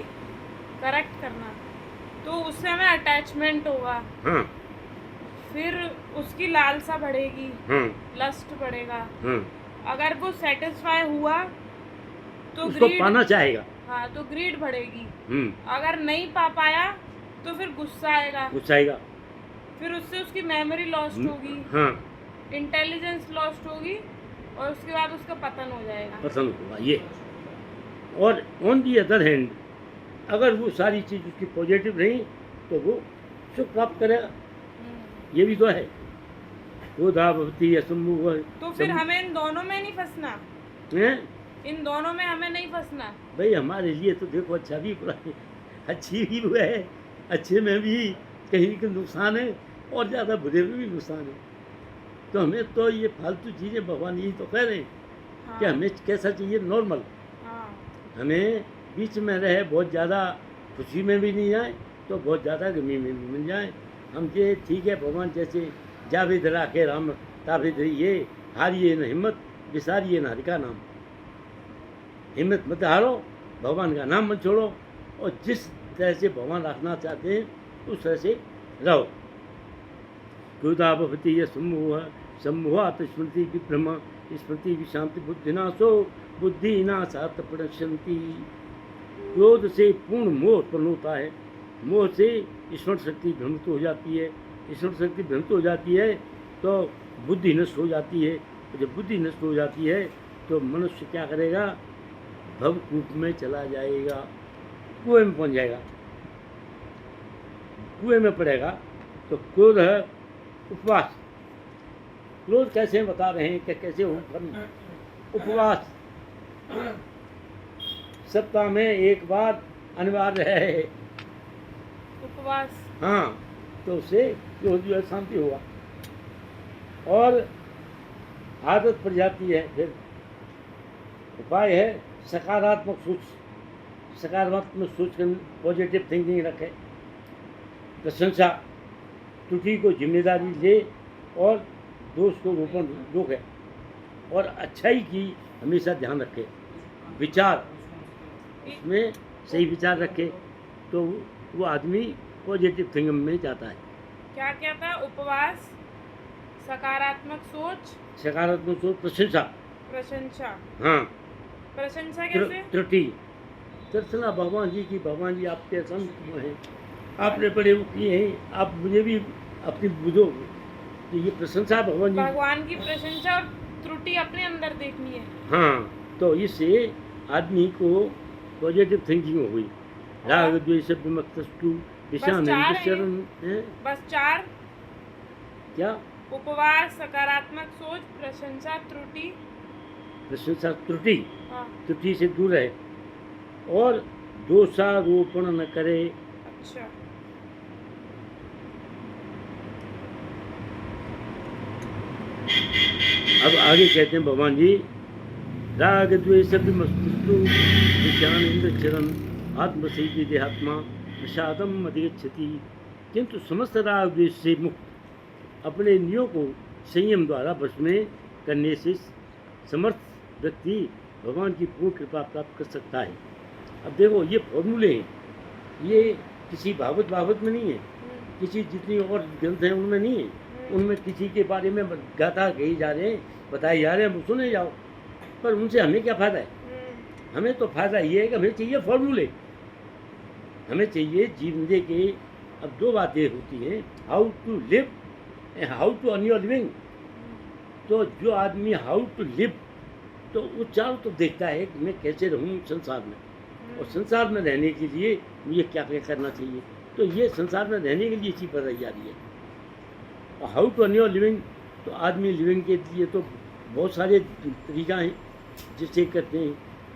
करेक्ट करना, तो उससे हमें अटैचमेंट होगा। हाँ, फिर उसकी लालसा बढ़ेगी, हाँ लस्ट बढ़ेगा। हाँ, अगर वो सेटिस्फाई हुआ तो उसको ग्रीड, पाना चाहेगा। हाँ तो ग्रीड बढ़ेगी। हम्म, अगर नहीं पा पाया तो फिर गुस्सा आएगा, गुस्सा आएगा। फिर उससे उसकी मेमोरी लॉस्ट होगी, हाँ, इंटेलिजेंस लॉस्ट होगी, और उसके बाद उसका पतन हो जाएगा। पसंद होगा ये। और ऑन दी अदर हैंड, अगर वो सारी चीज़ उसकी पॉजिटिव रही तो वो सुख प्राप्त करेगा। ये भी तो है। क्रोधा भवति असम्मोह। तो फिर हमें इन दोनों में नहीं फंसना, हैं? इन दोनों में हमें नहीं फंसना। भाई हमारे लिए तो देखो अच्छा भी बुरा है, अच्छी भी वो है, अच्छे में भी कहीं का नुकसान है और ज़्यादा बुरे में भी नुकसान है। तो हमें तो ये फालतू चीज़ें भगवान यही तो कह रहे हैं कि हाँ, हमें कैसा चाहिए, नॉर्मल। हाँ, हमें बीच में रहे, बहुत ज़्यादा खुशी में भी नहीं जाए तो बहुत ज़्यादा गमी में भी मिल जाए। हम ये ठीक है, भगवान जैसे जावेद राखे राम तावेद ये, हारिए न हिम्मत, विसारिए न हरि का नाम। हिम्मत मत हारो, भगवान का नाम मत छोड़ो, और जिस तरह से भगवान रखना चाहते हैं उस तरह से रहो। क्रोधा भवति सम्मोह, सम्मोहात् स्मृति विभ्रम, स्मृति विशांति बुद्धिनाशो, बुद्धिनाशात् प्रणश्यन्ति। क्रोध से पूर्ण मोह उत्पन्न होता है, मोह से स्मरण शक्ति भ्रमित हो जाती है, स्मरण शक्ति भ्रमित हो जाती है तो बुद्धि नष्ट हो जाती है। जब बुद्धि नष्ट हो जाती है तो मनुष्य क्या करेगा, भवकूप में चला जाएगा, कुएं में पहुंच जाएगा, कुएं में पड़ेगा। तो क्रोध है उपवास। क्रोध कैसे बता रहे हैं कि कैसे हो, उपवास सप्ताह में एक बार अनिवार्य है उपवास। हाँ, तो उससे क्रोध जो है शांति होगा। और आदत पड़ जाती है। फिर उपाय है सकारात्मक सोच, सकारात्मक सोच कर पॉजिटिव थिंकिंग रखे, प्रशंसा, त्रुटि को जिम्मेदारी ले और दोष को रोके, और अच्छाई की हमेशा ध्यान रखे। विचार उसमें सही विचार रखे तो वो आदमी पॉजिटिव थिंकिंग में जाता है। क्या क्या था? उपवास, सकारात्मक सोच, सकारात्मक सोच, प्रशंसा। प्रशंसा। हाँ, प्रशंसा कैसे? त्रुटि दर्शना भगवान जी की, भगवान जी आपके संत हैं, आपने बड़े किए हैं, आप मुझे भी अपनी बुझो। तो ये प्रशंसा भगवान जी, भगवान की प्रशंसा और त्रुटि अपने अंदर देखनी है। हाँ, तो इससे आदमी को पॉजिटिव थिंकिंग हो गई। राग द्वेष विमक्तस्तु विषाम शरण है। बस 4 क्या? उपवास, सकारात्मक सोच, प्रशंसा, त्रुटि। प्रशंसा, त्रुटि, हाँ, त्रुटि से दूर रहे और दोषारोपण न करे। अच्छा। अब आगे कहते हैं भगवान जी, राग द्वेष विमस्तु विज्ञान इंद्र चरण आत्मसीति देहात्मा प्रसादम अधिगच्छति। किंतु समस्त राग द्वेष से मुक्त अपने इंद्रियों को संयम द्वारा वश में करने से समर्थ व्यक्ति भगवान की पूर्ण कृपा प्राप्त कर सकता है। अब देखो ये फॉर्मूले हैं, ये किसी भागवत में नहीं है, किसी जितनी और ग्रंथ हैं उनमें नहीं है, उनमें किसी के बारे में गाथा कही जा रहे हैं, बताए जा रहे हैं, सुने जाओ, पर उनसे हमें क्या फ़ायदा है? हमें तो फ़ायदा ये है कि हमें चाहिए फॉर्मूले, हमें चाहिए जीने के। अब 2 बातें होती हैं, how to live and how to earn your living. तो जो आदमी हाउ टू लिव, तो वो चारों तो देखता है कि मैं कैसे रहूँ संसार में, और संसार में रहने के लिए मुझे क्या क्या करना चाहिए। तो ये संसार में रहने के लिए चीज़ बताई जा रही है। और how to earn your living, तो आदमी लिविंग के लिए तो बहुत सारे तरीका हैं जिससे करते हैं।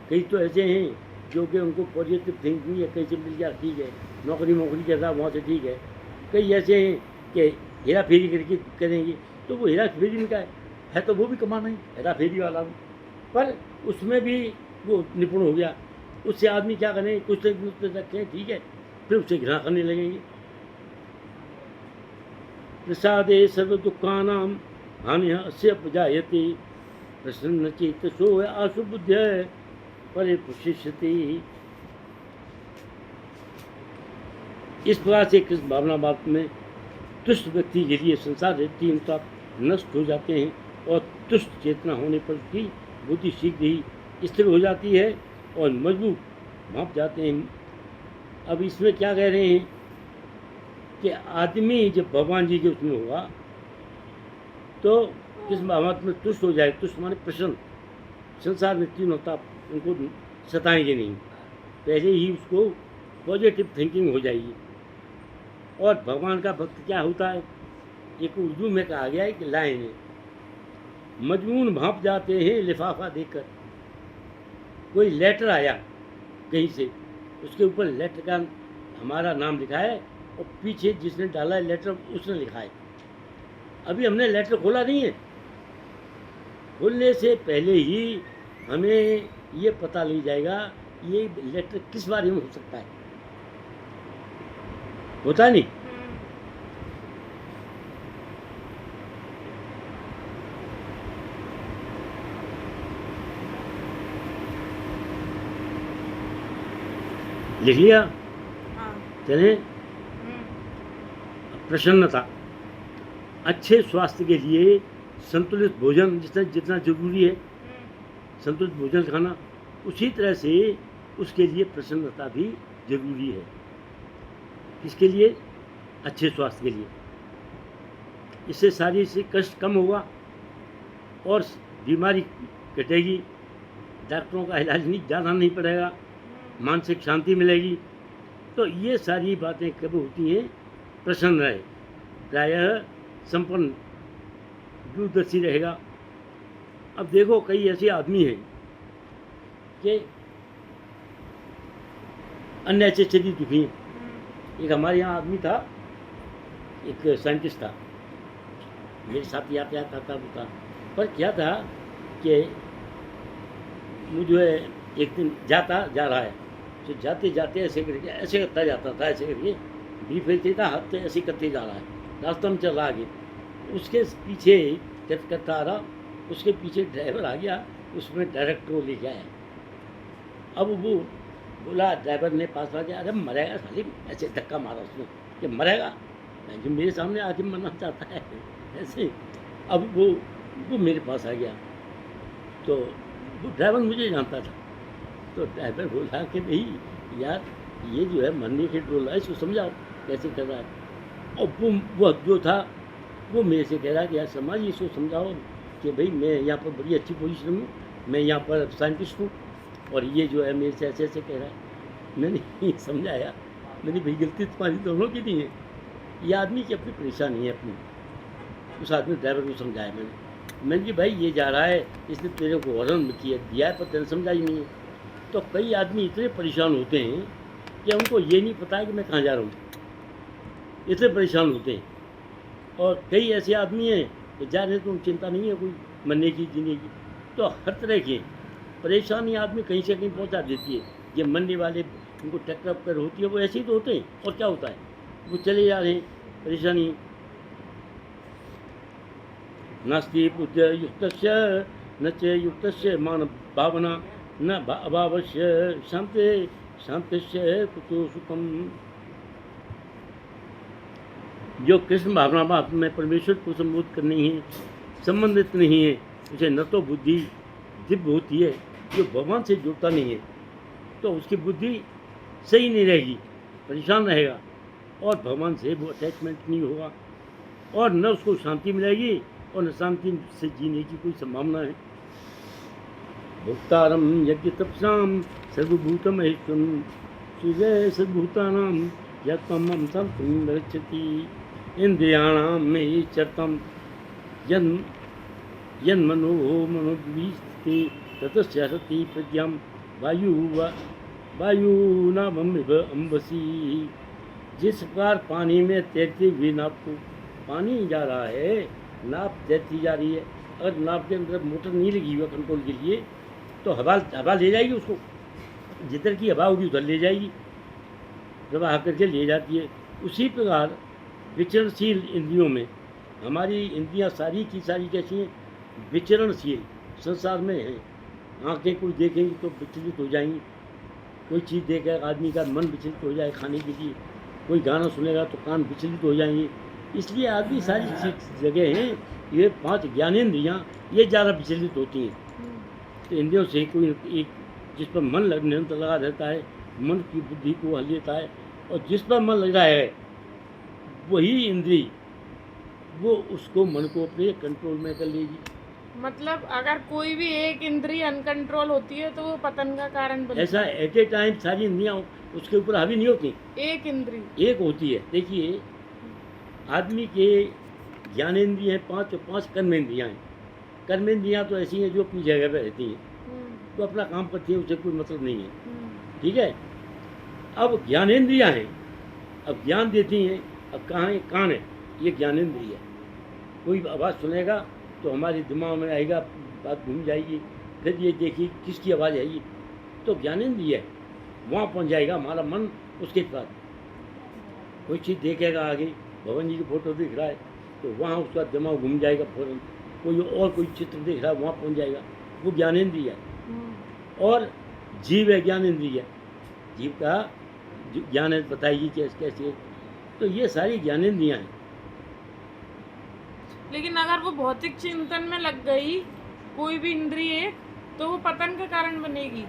कई तो ऐसे हैं जो कि उनको पॉजिटिव थिंकिंग या कहीं से मिल जाए, ठीक है, नौकरी करता वहाँ से ठीक है। कई ऐसे हैं कि हेरा फेरी करके करेंगे, तो वो हेरा फेरी में क्या है तो वो भी कमाना ही, हेरा फेरी वाला भी, पर उसमें भी वो निपुण हो गया। उससे आदमी क्या करें, कुछ रखें, ठीक है, फिर उससे घृणा करने लगेंगे। प्रसादे सर्व दुखानाम हानि अस्य उपजायते प्रसन्न चेत सो आशुबुद्ध परे पुष्यति। इस प्रकार से कृष्ण भावना बात में तुष्ट व्यक्ति के लिए संसार रहती हिंसा नष्ट हो जाते हैं और तुष्ट चेतना होने पर उसकी बुद्धि शीघ्र ही स्थिर हो जाती है और मजबूत भाप जाते हैं। अब इसमें क्या कह रहे हैं कि आदमी जब भगवान जी के उसमें होगा तो किस भावना में तुष्ट हो जाए। तुष्ट माने प्रसन्न। संसार में तीन होता, उनको सताएंगे नहीं, पहले ही उसको पॉजिटिव थिंकिंग हो जाएगी। और भगवान का भक्त क्या होता है, एक उर्दू में कहा गया है कि लाइन है, मजमून भाप जाते हैं लिफाफा देकर। कोई लेटर आया कहीं से, उसके ऊपर लेटर का हमारा नाम लिखा है और पीछे जिसने डाला है लेटर उसने लिखा है। अभी हमने लेटर खोला नहीं है, खोलने से पहले ही हमें ये पता लग जाएगा ये लेटर किस बारे में हो सकता है, होता नहीं। लिख लिया, हाँ। चले। प्रसन्नता, अच्छे स्वास्थ्य के लिए संतुलित भोजन जितना जितना जरूरी है, संतुलित भोजन खाना, उसी तरह से उसके लिए प्रसन्नता भी जरूरी है। इसके लिए अच्छे स्वास्थ्य के लिए, इससे शारीरिक से कष्ट कम होगा और बीमारी कटेगी, डॉक्टरों का इलाज नहीं ज़्यादा नहीं पड़ेगा, मानसिक शांति मिलेगी। तो ये सारी बातें कब होती हैं, प्रसन्न रहे, प्रायः संपन्न दूरदर्शी रहेगा। अब देखो कई ऐसे आदमी हैं कि अन्य अच्छे अच्छे दुखी हैं। एक हमारे यहाँ आदमी था, एक साइंटिस्ट था, मेरे साथ यातायात आता था, पर क्या था कि मुझे एक दिन जा रहा है तो जाते जाते ऐसे करके ऐसे करता जाता था, ऐसे करके भी फेंकते था, हाथ से ऐसे करते जा रहा है, रास्ता में चल रहा आगे, उसके पीछे करता आ रहा, उसके पीछे ड्राइवर आ गया, उसमें डायरेक्ट वो ले गया है। अब वो बोला, ड्राइवर ने पास आ गया, अरे मरेगा साली, ऐसे धक्का मारा उसने कि मरेगा, जो मेरे सामने आके मरना चाहता है ऐसे। अब वो मेरे पास आ गया, तो वो ड्राइवर मुझे जानता था, तो ड्राइवर बोला कि भाई यार ये जो है मरने के डोल है, इसको समझाओ कैसे कर रहा है। और वो जो था वो मेरे से कह रहा कि यार समाज इसको समझाओ कि भाई मैं यहाँ पर बड़ी अच्छी पोजीशन में हूँ, मैं यहाँ पर साइंटिस्ट हूँ और ये जो है मेरे से ऐसे ऐसे कह रहा है। मैंने समझाया, मैंने भाई गलती तुम्हारी दोनों की नहीं है, ये आदमी की अपनी परेशानी है अपनी। उस आदमी ड्राइवर को समझाया मैंने कि भाई ये जा रहा है, इसने तेरे को हॉर्न दिया है पर तेरे समझा ही नहीं है। तो कई आदमी इतने परेशान होते हैं कि उनको ये नहीं पता है कि मैं कहाँ जा रहा हूँ, इतने परेशान होते हैं। और कई ऐसे आदमी हैं कि जा रहे तो चिंता नहीं है कोई मरने की जीने की। तो हर तरह की परेशानी आदमी कहीं से कहीं पहुँचा देती है। ये मरने वाले उनको टक्कर होती है, वो ऐसे ही तो होते हैं। और क्या होता है, वो चले जा रहे हैं, परेशानी। नास्ति बुद्ध युक्तस्य न च युक्तस्य मान भावना न अभावस्य शांति शांतिस्य कुतो सुखम। जो कृष्ण भावना में परमेश्वर को संबोधित करनी है, संबंधित नहीं है, उसे न तो बुद्धि दिव्य होती है। जो भगवान से जुड़ता नहीं है तो उसकी बुद्धि सही नहीं रहेगी, परेशान रहेगा और भगवान से वो अटैचमेंट नहीं होगा और न उसको शांति मिलेगी और न शांति से जीने की कोई संभावना है। भोक्तारम यज्ञ तपसाम सर्वभूतम हेतुम सूर्य सर्वभूतानाम यत्तम संतुम रक्षति इंद्रियाणाम में चरतम यन मनोभिस्ते ततस्यति प्रज्ञाम वायु नामिव अम्बसी। जिस प्रकार पानी में तैरती हुई नाव को, पानी जा रहा है, नाव तैरती जा रही है, अगर नाव के अंदर मोटर नहीं लगी हुई कंट्रोल के लिए तो हवा ले जाएगी उसको, जिधर की हवा होगी उधर ले जाएगी, प्रवाह करके ले जाती है। उसी प्रकार विचरणशील इंद्रियों में हमारी इंद्रियां सारी की सारी कैसी हैं, विचरणशील संसार में हैं। आँखें कोई देखेंगी तो विचलित हो जाएंगी, कोई चीज़ देखेगा आदमी का मन विचलित हो जाए खाने के लिए, कोई गाना सुनेगा तो कान विचलित हो जाएंगे, इसलिए आदमी सारी जगह हैं ये 5 ज्ञानेंद्रियाँ ये ज़्यादा विचलित होती हैं। तो इंद्रियों से कोई एक जिस पर मन निरंतर लगा रहता है, मन की बुद्धि को हल लेता है, और जिस पर मन लगा है वही इंद्री वो उसको मन को अपने कंट्रोल में कर लेगी। मतलब अगर कोई भी एक इंद्री अनकंट्रोल होती है तो वो पतन का कारण बनती ऐसा एट ए टाइम सारी इंद्रियाँ उसके ऊपर हावी नहीं होती, है। एक इंद्री एक होती है। देखिए आदमी के ज्ञानेंद्रिय हैं 5 और 5 कर्मेंद्रियाँ हैं। कर्मेंद्रियाँ तो ऐसी हैं जो अपनी जगह पर रहती हैं, तो अपना काम करती हैं, उसे कोई मतलब नहीं है, ठीक है। अब ज्ञानेंद्रियाँ हैं, अब ज्ञान देती हैं। अब कहाँ है? कान है, ये ज्ञानेंद्रिय है। कोई आवाज़ सुनेगा तो हमारे दिमाग में आएगा, बात घूम जाएगी, फिर ये देखिए किसकी आवाज़ है ये, तो ज्ञानेंद्रिय है, वहाँ पहुँच जाएगा हमारा मन। उसके बाद कोई चीज़ देखेगा, आगे भगवान जी की फोटो दिख रहा है तो वहाँ उसका दिमाग घूम जाएगा फौरन। कोई चित्र दिख रहा है वहाँ पहुँच जाएगा, वो ज्ञानेंद्रिय है। और जीव है ज्ञानेंद्रिय है, जीव का जो ज्ञान है बताइए कैसे कैसे, तो ये सारी ज्ञानेंद्रियाँ हैं। लेकिन अगर वो भौतिक चिंतन में लग गई कोई भी इंद्री एक, तो वो पतन का कारण बनेगी।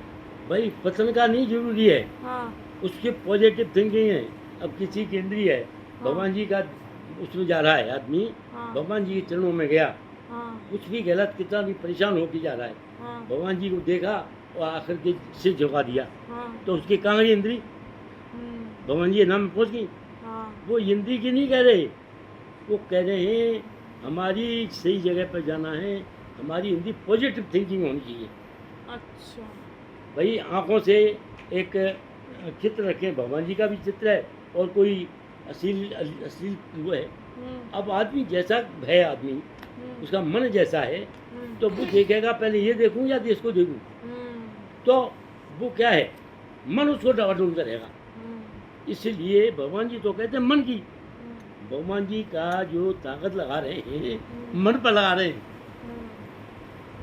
भाई पतन का नहीं जरूरी है, हाँ उसके पॉजिटिव थिंकिंग है। अब किसी की इंद्रिय है, भगवान जी का उसमें जा रहा है आदमी, हाँ भगवान जी के चरणों में गया, हाँ कुछ भी गलत कितना भी परेशान होकर जा रहा है, हाँ भगवान जी को देखा और आखिर के सिर झुका दिया, हाँ तो उसकी कहाँ गई इंद्री? भगवान जी के नाम में पहुँच गई। हाँ वो इंद्री की नहीं कह रहे, वो कह रहे हैं हमारी सही जगह पर जाना है, हमारी इंद्री पॉजिटिव थिंकिंग होनी चाहिए। अच्छा भाई आँखों से एक चित्र रखे, भगवान जी का भी चित्र है और कोई अश्लील वो है। अब आदमी जैसा है, आदमी उसका मन जैसा है, तो वो देखेगा पहले ये देखूं या देश को देखूं, तो वो क्या है, मन उसको डावाडोल करेगा। इसलिए भगवान जी तो कहते हैं मन की, भगवान जी का जो ताकत लगा रहे हैं मन पर लगा रहे हैं।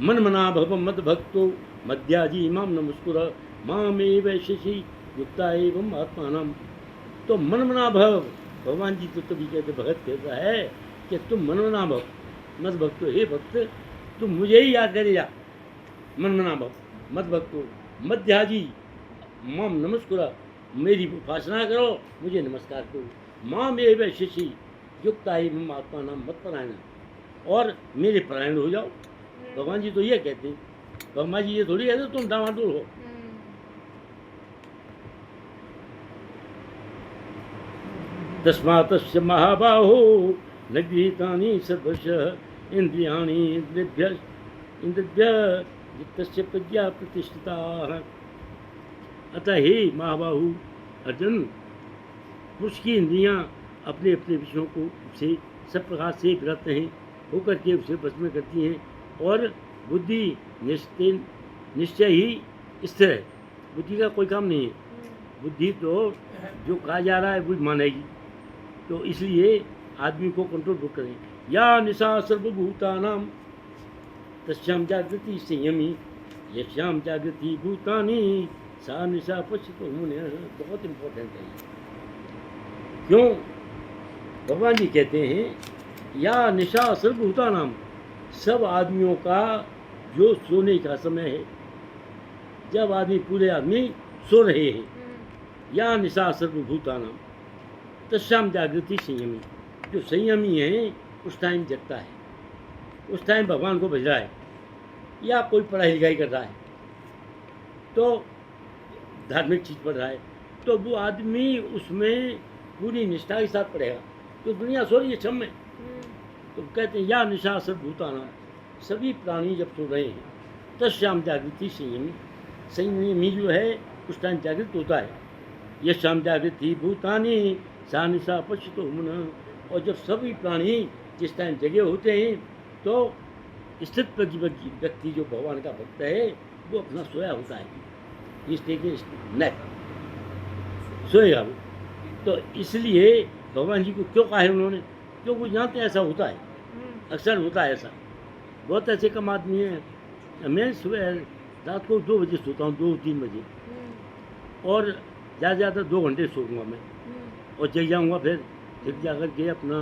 मन मना भव मद भक्तो मध्याजी माम नमस्कुर माम एव शशि युक्ता एवं आत्मानम। तो मन मना भव, भगवान जी तो तभी कहते, भगत कहता है कि तुम मन मना भव मद भक्तो, हे भक्त तुम मुझे ही याद करे जा, मन मना भव मद भक्तो मध्याजी माम नमस्कुर, मेरी उपासना करो, मुझे नमस्कार करो, माम एव शशि युक्ता एवं आत्मानम मत परायण, और मेरे परायण हो जाओ। भगवान जी तो ये कहते हैं, भगवान जी ये थोड़ी कहते तुम डामाडोल हो। तस्मात् महाबाहो न गृहीतानि सर्वशः इंद्रियाणि इंद्रिभ्य जित्तस्य प्रज्ञा प्रतिष्ठिता। अतः हे महाबाहु अर्जुन, पुरुष की इंद्रियां अपने अपने विषयों को से सब प्रकार से विरत हैं, होकर के उसे बस में करती हैं, और बुद्धि निश्चय ही स्थिर है। बुद्धि का कोई काम नहीं है, बुद्धि तो जो कहा जा रहा है वो मानेगी। तो इसलिए आदमी को कंट्रोल करें। या निशा सर्वभूतानाम तस्याम जागृति संयमी यश्याम जागृति भूतानि सा निशा पश्यतो मुने। बहुत इम्पोर्टेंट है। क्यों? भगवान जी कहते हैं या निशा सर्वभूतानाम, सब आदमियों का जो सोने का समय है, जब आदमी पूरे आदमी सो रहे हैं, या निशा सर्वभूतानाम तस्याम जागृति संयमी, जो संयमी है उस टाइम जगता है, उस टाइम भगवान को भज रहा है, या कोई पढ़ाई लिखाई कर रहा है, तो धार्मिक चीज़ पढ़ रहा है, तो वो आदमी उसमें पूरी निष्ठा के साथ पढ़ेगा। तो दुनिया सो रही है छम में, तो कहते हैं या निशा सर्वभूतानाम, सभी प्राणी जब सो रहे हैं, तस्याम जागृति संयमी, संयमी जो है उस टाइम जागृत होता है। यश्याम जागृति भूतानि सा निशा पश्यतो मुनः, और जब सभी प्राणी जिस टाइम जगे होते हैं, तो स्थित प्रज्ञ व्यक्ति जो भगवान का भक्त है वो अपना सोया होता है, इसलिए कि नैप सोएगा वो। तो इसलिए भगवान जी को क्यों कहा है उन्होंने, क्योंकि जानते हैं ऐसा होता है, अक्सर होता है ऐसा। बहुत ऐसे कम आदमी हैं, मैं सुबह रात को 2 बजे सोता हूँ, 2-3 बजे, और ज़्यादा 2 घंटे सोऊंगा मैं, और जग जाऊँगा, फिर जग जा कर के अपना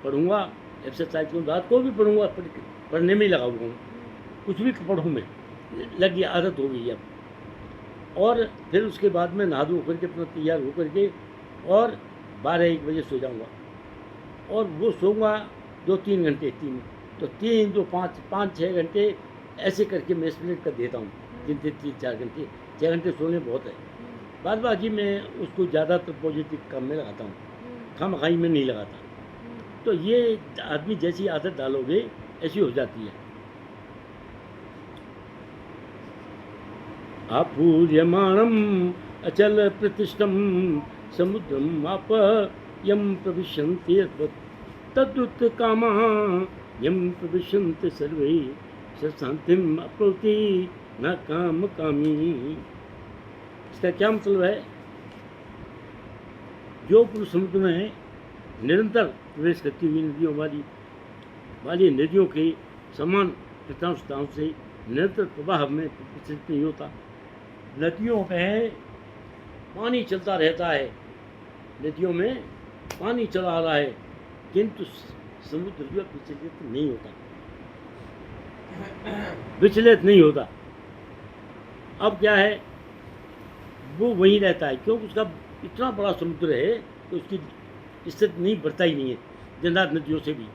पढ़ूंगा, एक्सरसाइज करूँ, रात को भी पढ़ूंगा, पढ़ने में ही लगा हुआ हूँ, कुछ भी पढ़ूँ मैं, लगी आदत हो गई अब। और फिर उसके बाद में नहा धो करके अपना तैयार हो करके और 12-1 बजे सो जाऊँगा, और वो सोऊंगा 2-3 घंटे, 3 2 5-6 घंटे ऐसे करके मैं स्प्लिट कर देता हूँ, 3-4 घंटे, 6 घंटे सोने बहुत है। बाद बाकी मैं उसको ज़्यादातर पॉजिटिव काम में लगाता हूँ, खामखाई में नहीं लगाता। तो ये आदमी जैसी आदत डालोगे ऐसी हो जाती है। आपूर्यमाणम अचल प्रतिष्ठम समुद्रम आप यम प्रविशन्ति तद्युत कामा यम प्रविशन्ति सर्वे शांतिम अप्नोति न काम कामी। इसका क्या मतलब है? जो पुरुष समुद्र में निरंतर प्रवेश करती हुई नदियों वाली नदियों के समान प्रतांशताओं से निरंतर प्रवाह में विचलित नहीं होता। नदियों में पानी चलता रहता है, नदियों में पानी चला रहा है, किंतु समुद्र जो विचलित नहीं होता, विचलित नहीं होता। अब क्या है, वो वहीं रहता है, क्योंकि उसका इतना बड़ा समुद्र है कि उसकी स्थिति नहीं बढ़ता ही नहीं है जन्नत नदियों से भी।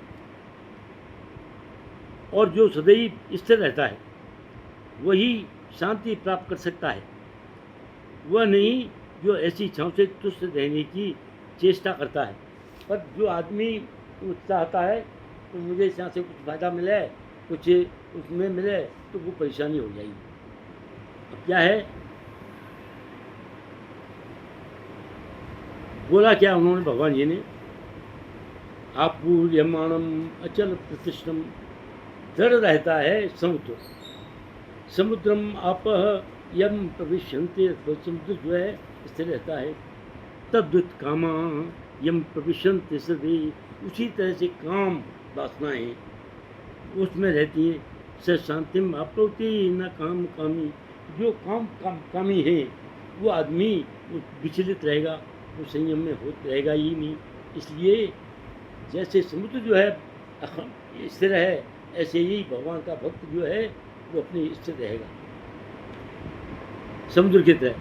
और जो सदैव स्थिर रहता है वही शांति प्राप्त कर सकता है, वह नहीं जो ऐसी इच्छाओं से तुष्ट रहने की चेष्टा करता है। पर जो आदमी चाहता है तो मुझे इस यहाँ से कुछ फ़ायदा मिले, कुछ उसमें मिले, तो वो परेशानी हो जाएगी। अब क्या है, बोला क्या उन्होंने भगवान जी ने, आपूर्यमाणम अचल प्रतिष्ठम, दृढ़ रहता है समुद्र, समुद्रम आप यम प्रविशन्ति, समुद्र जो है स्थिर रहता है, तद्युत कामा यम प्रविशन्ति सर्वे, उसी तरह से काम वासनाएं उसमें रहती है। स शांतिम आपनोति न काम कामी, जो कामी है वो आदमी वो विचलित रहेगा, वो संयम में हो रहेगा ही नहीं। इसलिए जैसे समुद्र जो है स्थिर है, ऐसे ही भगवान का भक्त जो है वो अपने स्थिर रहेगा समुद्र की तरह।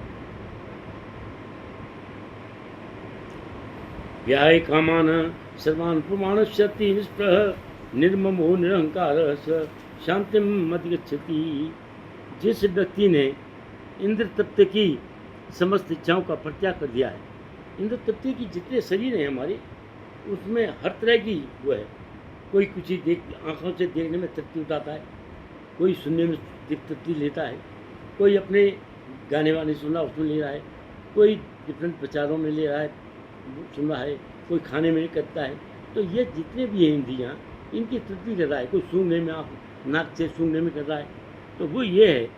व्याय कामान सर्वान् प्रमाणस्यति निष्प्रह निर्ममो निरहंकार स शांतिम अधिगच्छति। जिस व्यक्ति ने इंद्र तत्व की समस्त इच्छाओं का परित्याग कर दिया है, इंद्र तत्व की जितने शरीर हैं हमारे, उसमें हर तरह की वो है। कोई कुछ चीज़ देख आँखों से देखने में तृप्ति उठाता है, कोई सुनने में तृप्ति लेता है, कोई अपने गाने वाने सुनना उसमें ले रहा है, कोई डिफरेंट विचारों में ले रहा है सुन रहा है, कोई खाने में करता है। तो ये जितने भी हैं इंद्रियाँ, इनकी तृप्ति कर रहा है। कोई सूंघने में नाक से सूंघने में कर रहा है, तो वो ये है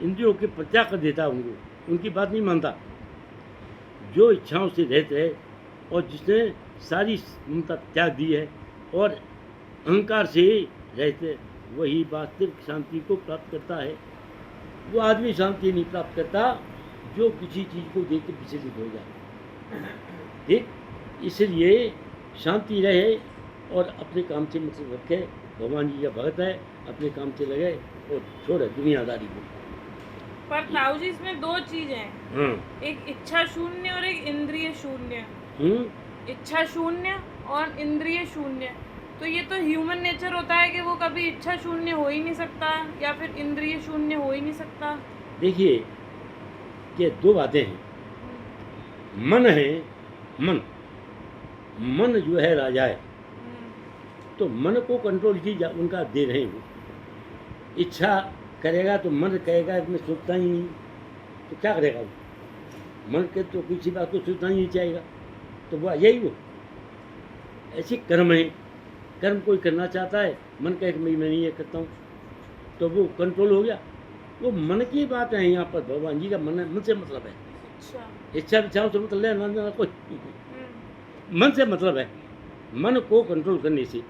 इंद्रियों के परित्याग कर देता है उनको, उनकी बात नहीं मानता। जो इच्छाओं से रहते है और जिसने सारी ममता त्याग दी है और अहंकार से रहते, वही वास्तविक शांति को प्राप्त करता है। वो आदमी शांति नहीं प्राप्त करता जो किसी चीज़ को देख के विचलित हो जाए। ठीक, इसलिए शांति रहे और अपने काम से मतलब रखे। भगवान जी का भगत है, अपने काम से लगे और छोड़े दुनियादारी को। पर ताऊ जी इसमें दो चीजें हैं, हाँ, एक इच्छा शून्य और एक इंद्रिय शून्य। इच्छा शून्य और इंद्रिय शून्य। तो ये तो ह्यूमन नेचर होता है कि वो कभी इच्छा शून्य हो ही नहीं सकता या फिर इंद्रिय शून्य हो ही नहीं सकता। देखिए कि दो बातें हैं। मन है, मन जो है राजा है, तो मन को कंट्रोल की उनका दे रहे हैं। इच्छा करेगा तो मन कहेगा मैं सोचता ही नहीं, तो क्या करेगा वो? मन के तो किसी बात को सोचना ही नहीं चाहेगा, तो वो यही वो ऐसे कर्म है। कर्म कोई करना चाहता है, मन कहे कि मैं नहीं ये करता हूँ, तो वो कंट्रोल हो गया। वो मन की बात है यहाँ पर। भगवान जी का मन से मतलब है। इच्छा विचारों से मतलब है ना कोई, मन से मतलब है, मन को कंट्रोल करने से।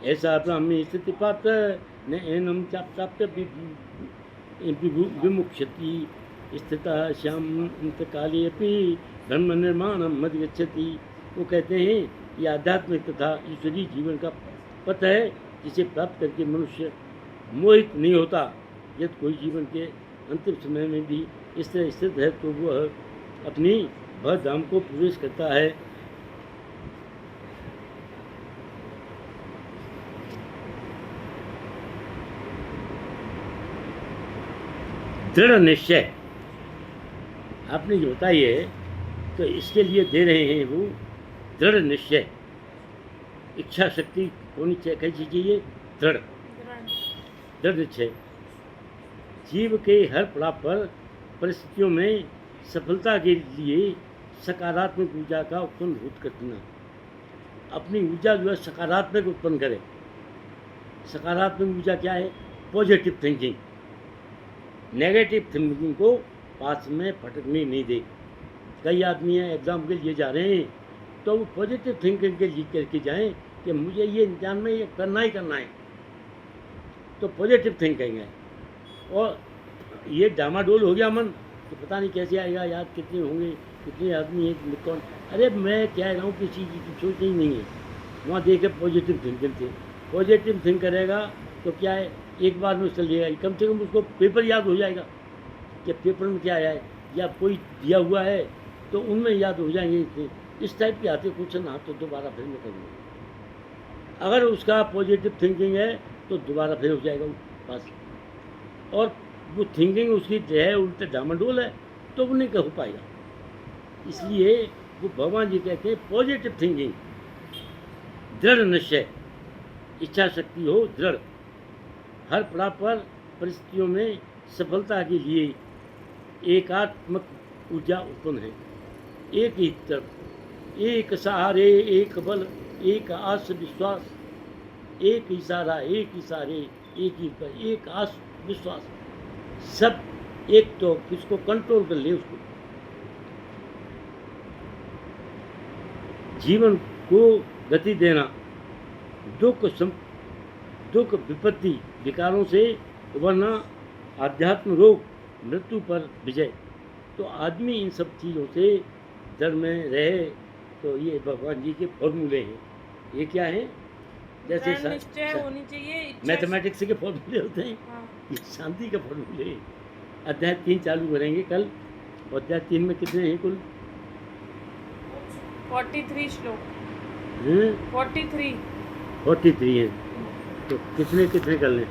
ऐसा ब्राह्मी स्थिति पात्र न एनम प्राप्त विमुक्षति स्थिता श्याम काले अपनी ब्रह्म निर्माणम मधिगच्छति। वो कहते हैं ये आध्यात्मिक तथा ईश्वरीय जीवन का पथ है, जिसे प्राप्त करके मनुष्य मोहित नहीं होता। यदि कोई जीवन के अंतिम समय में भी इस तरह स्थित है तो वह अपनी भव धाम को प्रवेश करता है। दृढ़ निश्चय आपने जो बताई है, तो इसके लिए दे रहे हैं वो दृढ़ निश्चय। इच्छा शक्ति होनी चाहिए, कैसी चाहिए? दृढ़ निश्चय। जीव के हर पड़ाव पर परिस्थितियों में सफलता के लिए सकारात्मक ऊर्जा का उत्पन्न करना। अपनी ऊर्जा जो है सकारात्मक उत्पन्न करे। सकारात्मक ऊर्जा क्या है? Positive thinking. नेगेटिव थिंकिंग को पास में फटकने नहीं दे। कई आदमी हैं एग्ज़ाम के लिए जा रहे हैं, तो वो पॉजिटिव थिंकिंग के लिए करके जाएं कि मुझे ये एग्जाम में ये करना ही करना है, तो पॉजिटिव थिंकिंग है। और ये डामाडोल हो गया मन, तो पता नहीं कैसे आएगा, याद कितने होंगे, कितने आदमी हैं, कौन। अरे मैं कह रहा हूँ किसी चीज़ की सोच ही नहीं है। वहाँ देखे पॉजिटिव थिंकिंग थे। पॉजिटिव थिंक करेगा तो क्या है, एक बार में चल जाएगा, कम से कम उसको पेपर याद हो जाएगा कि पेपर में क्या आया है, या कोई दिया हुआ है तो उनमें याद हो जाएंगे। इस टाइप के आते क्वेश्चन तो दोबारा फिर मैं करूँगा। अगर उसका पॉजिटिव थिंकिंग है तो दोबारा फिर हो जाएगा वो पास। और वो थिंकिंग उसकी है उल्टे डामाडोल है तो वो नहीं हो पाएगा। इसलिए वो भगवान जी कहते हैं पॉजिटिव थिंकिंग, दृढ़ निश्चय, इच्छा शक्ति हो दृढ़। हर पड़ाव पर परिस्थितियों में सफलता के लिए एकात्मक ऊर्जा उत्पन्न है। एक ही तरफ, एक सहारे एक बल, एक आस विश्वास, एक इशारा एक इशारे, एक ही पर एक आस विश्वास। सब एक तो किसको कंट्रोल कर ले उसको। जीवन को गति देना, दुख विपत्ति विकारों से उबरना, आध्यात्म रोग, मृत्यु पर विजय। तो आदमी इन सब चीज़ों से डर में रहे, तो ये भगवान जी के फॉर्मूले हैं। ये क्या है? जैसे निश्चय होनी चाहिए, मैथमेटिक्स के फॉर्मूले होते हैं, ये शांति के फॉर्मूले हैं। अध्याय 3 चालू करेंगे कल। और अध्याय 3 में कितने हैं कुल? 43 श्लोक। 43 43 हैं। तो कितने कर लें?